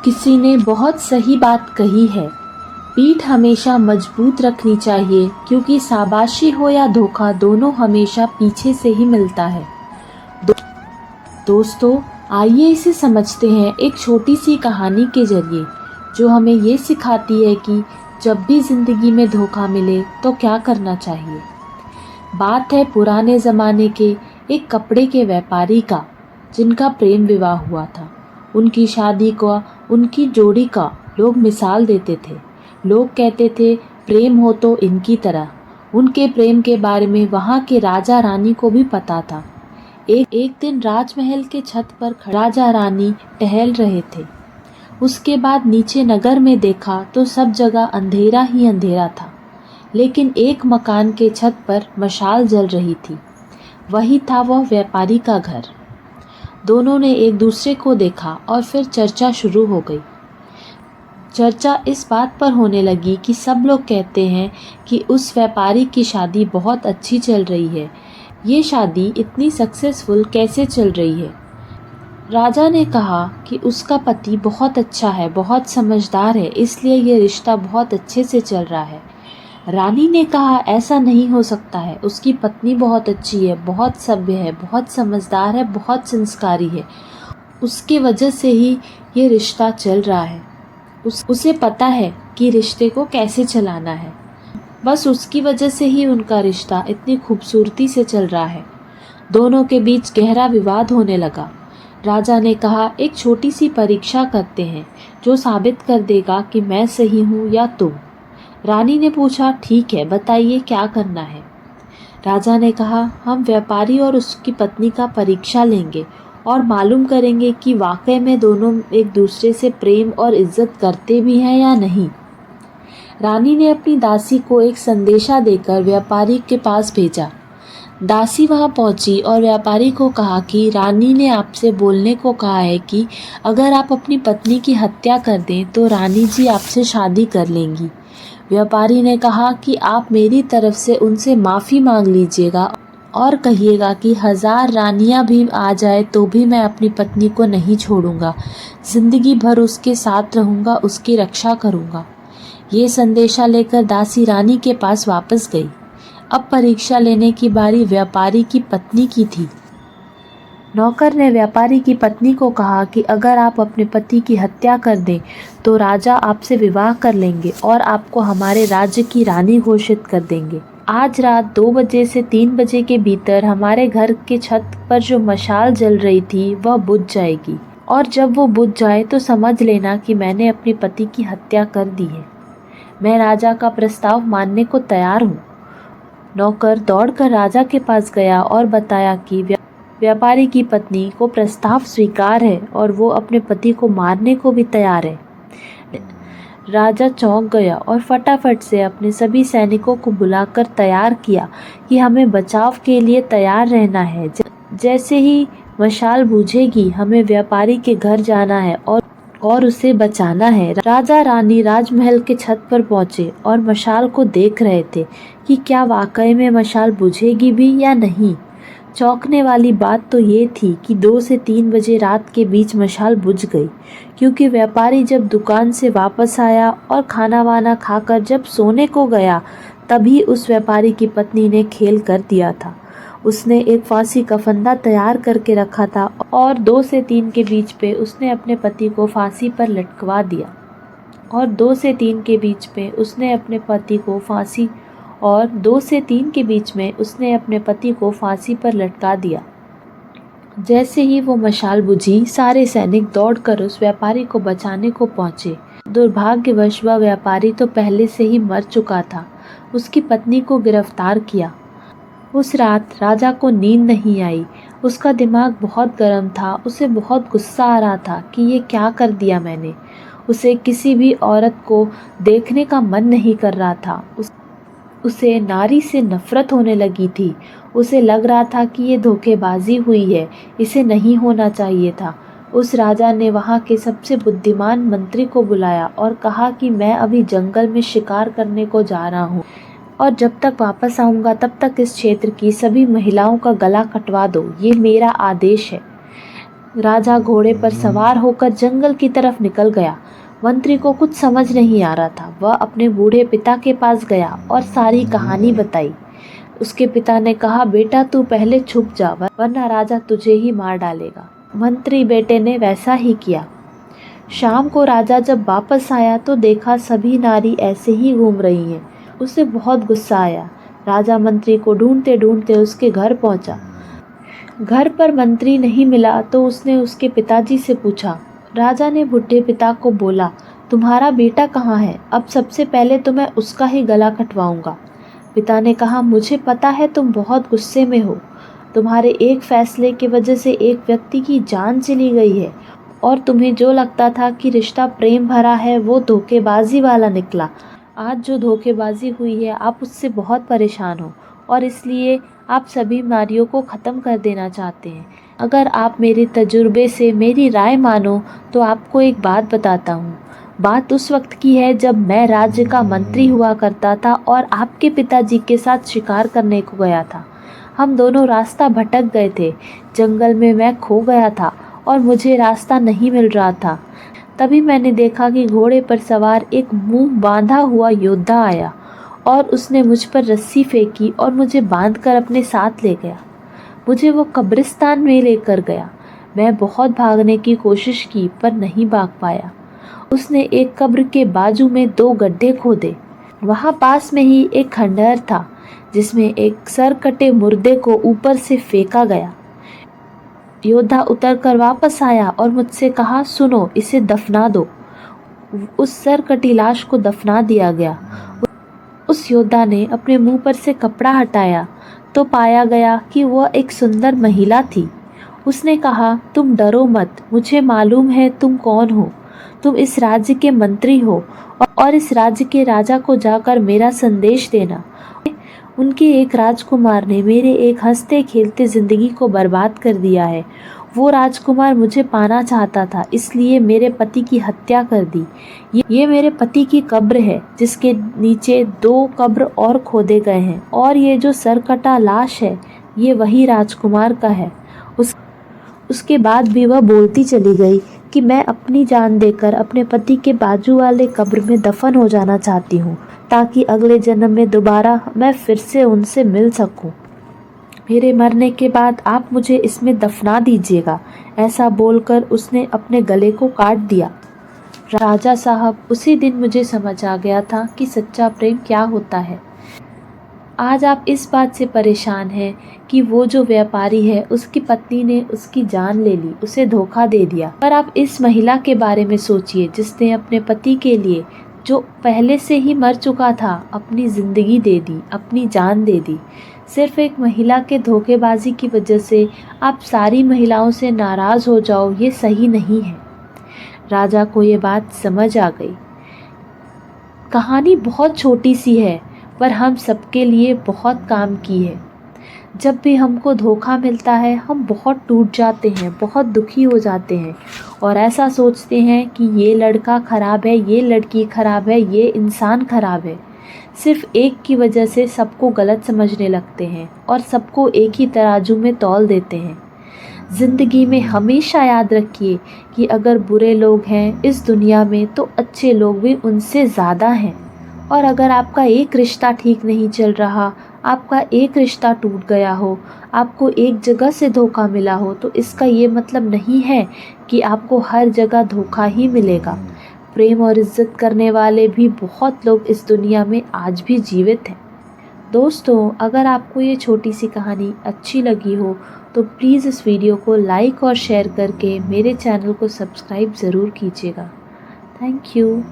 किसी ने बहुत सही बात कही है, पीठ हमेशा मजबूत रखनी चाहिए क्योंकि शाबाशी हो या धोखा दोनों हमेशा पीछे से ही मिलता है। दोस्तों, आइए इसे समझते हैं एक छोटी सी कहानी के जरिए जो हमें ये सिखाती है कि जब भी ज़िंदगी में धोखा मिले तो क्या करना चाहिए। बात है पुराने ज़माने के एक कपड़े के व्यापारी का, जिनका प्रेम विवाह हुआ था। उनकी शादी को उनकी जोड़ी का लोग मिसाल देते थे। लोग कहते थे, प्रेम हो तो इनकी तरह। उनके प्रेम के बारे में वहाँ के राजा रानी को भी पता था। एक दिन राजमहल के छत पर राजा रानी टहल रहे थे। उसके बाद नीचे नगर में देखा तो सब जगह अंधेरा ही अंधेरा था, लेकिन एक मकान के छत पर मशाल जल रही थी। वही था वह व्यापारी का घर। दोनों ने एक दूसरे को देखा और फिर चर्चा शुरू हो गई। चर्चा इस बात पर होने लगी कि सब लोग कहते हैं कि उस व्यापारी की शादी बहुत अच्छी चल रही है। ये शादी इतनी सक्सेसफुल कैसे चल रही है? राजा ने कहा कि उसका पति बहुत अच्छा है, बहुत समझदार है, इसलिए ये रिश्ता बहुत अच्छे से चल रहा है। रानी ने कहा, ऐसा नहीं हो सकता है, उसकी पत्नी बहुत अच्छी है, बहुत सभ्य है, बहुत समझदार है, बहुत संस्कारी है, उसके वजह से ही ये रिश्ता चल रहा है। उसे पता है कि रिश्ते को कैसे चलाना है, बस उसकी वजह से ही उनका रिश्ता इतनी खूबसूरती से चल रहा है। दोनों के बीच गहरा विवाद होने लगा। राजा ने कहा, एक छोटी सी परीक्षा करते हैं जो साबित कर देगा कि मैं सही हूँ या तुम। रानी ने पूछा, ठीक है, बताइए क्या करना है। राजा ने कहा, हम व्यापारी और उसकी पत्नी का परीक्षा लेंगे और मालूम करेंगे कि वाकई में दोनों एक दूसरे से प्रेम और इज्जत करते भी हैं या नहीं। रानी ने अपनी दासी को एक संदेशा देकर व्यापारी के पास भेजा। दासी वहां पहुंची और व्यापारी को कहा कि रानी ने आपसे बोलने को कहा है कि अगर आप अपनी पत्नी की हत्या कर दें तो रानी जी आपसे शादी कर लेंगी। व्यापारी ने कहा कि आप मेरी तरफ से उनसे माफ़ी मांग लीजिएगा और कहिएगा कि 1000 रानियां भी आ जाए तो भी मैं अपनी पत्नी को नहीं छोड़ूंगा, जिंदगी भर उसके साथ रहूंगा, उसकी रक्षा करूंगा। ये संदेशा लेकर दासी रानी के पास वापस गई। अब परीक्षा लेने की बारी व्यापारी की पत्नी की थी। नौकर ने व्यापारी की पत्नी को कहा कि अगर आप अपने पति की हत्या कर दें तो राजा आपसे विवाह कर लेंगे और आपको हमारे राज्य की रानी घोषित कर देंगे। आज रात 2 बजे से 3 बजे के भीतर हमारे घर के छत पर जो मशाल जल रही थी वह बुझ जाएगी, और जब वो बुझ जाए तो समझ लेना कि मैंने अपने पति की हत्या कर दी है। मैं राजा का प्रस्ताव मानने को तैयार हूँ। नौकर दौड़कर राजा के पास गया और बताया कि व्यापारी की पत्नी को प्रस्ताव स्वीकार है और वो अपने पति को मारने को भी तैयार है। राजा चौंक गया और फटाफट से अपने सभी सैनिकों को बुलाकर तैयार किया कि हमें बचाव के लिए तैयार रहना है। जैसे ही मशाल बुझेगी हमें व्यापारी के घर जाना है और उसे बचाना है। राजा रानी राजमहल के छत पर पहुंचे और मशाल को देख रहे थे कि क्या वाकई में मशाल बुझेगी भी या नहीं। चौंकने वाली बात तो ये थी कि 2 से 3 बजे रात के बीच मशाल बुझ गई, क्योंकि व्यापारी जब दुकान से वापस आया और खाना वाना खाकर जब सोने को गया तभी उस व्यापारी की पत्नी ने खेल कर दिया था। उसने एक फांसी का फंदा तैयार करके रखा था और 2 से 3 के बीच पे उसने अपने पति को फांसी पर लटकवा दिया। और 2 से 3 के बीच में उसने अपने पति को फांसी पर लटका दिया। जैसे ही वो मशाल बुझी, सारे सैनिक दौड़कर उस व्यापारी को बचाने को पहुंचे। दुर्भाग्यवश वह व्यापारी तो पहले से ही मर चुका था। उसकी पत्नी को गिरफ्तार किया। उस रात राजा को नींद नहीं आई। उसका दिमाग बहुत गर्म था। उसे बहुत गुस्सा आ रहा था कि ये क्या कर दिया मैंने। उसे किसी भी औरत को देखने का मन नहीं कर रहा था। उसे नारी से नफरत होने लगी थी। उसे लग रहा था कि ये धोखेबाजी हुई है, इसे नहीं होना चाहिए था। उस राजा ने वहाँ के सबसे बुद्धिमान मंत्री को बुलाया और कहा कि मैं अभी जंगल में शिकार करने को जा रहा हूँ और जब तक वापस आऊँगा तब तक इस क्षेत्र की सभी महिलाओं का गला कटवा दो, ये मेरा आदेश है। राजा घोड़े पर सवार होकर जंगल की तरफ निकल गया। मंत्री को कुछ समझ नहीं आ रहा था। वह अपने बूढ़े पिता के पास गया और सारी कहानी बताई। उसके पिता ने कहा, बेटा तू पहले छुप जा, वरना राजा तुझे ही मार डालेगा। मंत्री बेटे ने वैसा ही किया। शाम को राजा जब वापस आया तो देखा सभी नारी ऐसे ही घूम रही हैं। उसे बहुत गुस्सा आया। राजा मंत्री को ढूंढते ढूंढते उसके घर पहुंचा। घर पर मंत्री नहीं मिला तो उसने उसके पिताजी से पूछा। राजा ने बूढ़े पिता को बोला, तुम्हारा बेटा कहाँ है? अब सबसे पहले तो मैं उसका ही गला कटवाऊंगा। पिता ने कहा, मुझे पता है तुम बहुत गुस्से में हो। तुम्हारे एक फैसले की वजह से एक व्यक्ति की जान चली गई है और तुम्हें जो लगता था कि रिश्ता प्रेम भरा है वो धोखेबाजी वाला निकला। आज जो धोखेबाजी हुई है आप उससे बहुत परेशान हो और इसलिए आप सभी नारियों को ख़त्म कर देना चाहते हैं। अगर आप मेरे तजुर्बे से मेरी राय मानो तो आपको एक बात बताता हूँ। बात उस वक्त की है जब मैं राज्य का मंत्री हुआ करता था और आपके पिताजी के साथ शिकार करने को गया था। हम दोनों रास्ता भटक गए थे। जंगल में मैं खो गया था और मुझे रास्ता नहीं मिल रहा था। तभी मैंने देखा कि घोड़े पर सवार एक मुंह बांधा हुआ योद्धा आया और उसने मुझ पर रस्सी फेंकी और मुझे बांधकर अपने साथ ले गया। मुझे वो कब्रिस्तान में लेकर गया। मैं बहुत भागने की कोशिश की पर नहीं भाग पाया। उसने एक कब्र के बाजू में 2 गड्ढे खोदे। वहाँ पास में ही एक खंडहर था जिसमें एक सर कटे मुर्दे को ऊपर से फेंका गया। योद्धा उतरकर वापस आया और मुझसे कहा, सुनो, इसे दफना दो। उस सर कटी लाश को दफना दिया गया। उस योद्धा ने अपने मुंह पर से कपड़ा हटाया तो पाया गया कि वह एक सुंदर महिला थी। उसने कहा, तुम डरो मत, मुझे मालूम है तुम कौन हो। तुम इस राज्य के मंत्री हो और इस राज्य के राजा को जाकर मेरा संदेश देना। उनके एक राजकुमार ने मेरे एक हंसते खेलते ज़िंदगी को बर्बाद कर दिया है। वो राजकुमार मुझे पाना चाहता था, इसलिए मेरे पति की हत्या कर दी। ये मेरे पति की कब्र है जिसके नीचे 2 कब्र और खोदे गए हैं और ये जो सरकटा लाश है ये वही राजकुमार का है। उसके बाद भी वह बोलती चली गई कि मैं अपनी जान देकर अपने पति के बाजू वाले कब्र में दफन हो जाना चाहती हूँ ताकि अगले जन्म में दोबारा मैं फिर से उनसे मिल सकूं। मेरे मरने के बाद आप मुझे इसमें दफना दीजिएगा। ऐसा बोलकर उसने अपने गले को काट दिया। राजा साहब, उसी दिन मुझे समझ आ गया था कि सच्चा प्रेम क्या होता है। आज आप इस बात से परेशान हैं कि वो जो व्यापारी है उसकी पत्नी ने उसकी जान ले ली, उसे धोखा दे दिया। पर आप इस महिला के बारे में सोचिए जिसने अपने पति के लिए, जो पहले से ही मर चुका था, अपनी ज़िंदगी दे दी, अपनी जान दे दी। सिर्फ एक महिला के धोखेबाजी की वजह से आप सारी महिलाओं से नाराज़ हो जाओ, ये सही नहीं है। राजा को ये बात समझ आ गई। कहानी बहुत छोटी सी है पर हम सबके लिए बहुत काम की है। जब भी हमको धोखा मिलता है हम बहुत टूट जाते हैं, बहुत दुखी हो जाते हैं और ऐसा सोचते हैं कि ये लड़का ख़राब है, ये लड़की ख़राब है, ये इंसान ख़राब है। सिर्फ एक की वजह से सबको गलत समझने लगते हैं और सबको एक ही तराजू में तौल देते हैं। ज़िंदगी में हमेशा याद रखिए कि अगर बुरे लोग हैं इस दुनिया में तो अच्छे लोग भी उनसे ज़्यादा हैं। और अगर आपका एक रिश्ता ठीक नहीं चल रहा, आपका एक रिश्ता टूट गया हो, आपको एक जगह से धोखा मिला हो, तो इसका ये मतलब नहीं है कि आपको हर जगह धोखा ही मिलेगा। प्रेम और इज्जत करने वाले भी बहुत लोग इस दुनिया में आज भी जीवित हैं। दोस्तों, अगर आपको ये छोटी सी कहानी अच्छी लगी हो तो प्लीज़ इस वीडियो को लाइक और शेयर करके मेरे चैनल को सब्सक्राइब ज़रूर कीजिएगा। Thank you.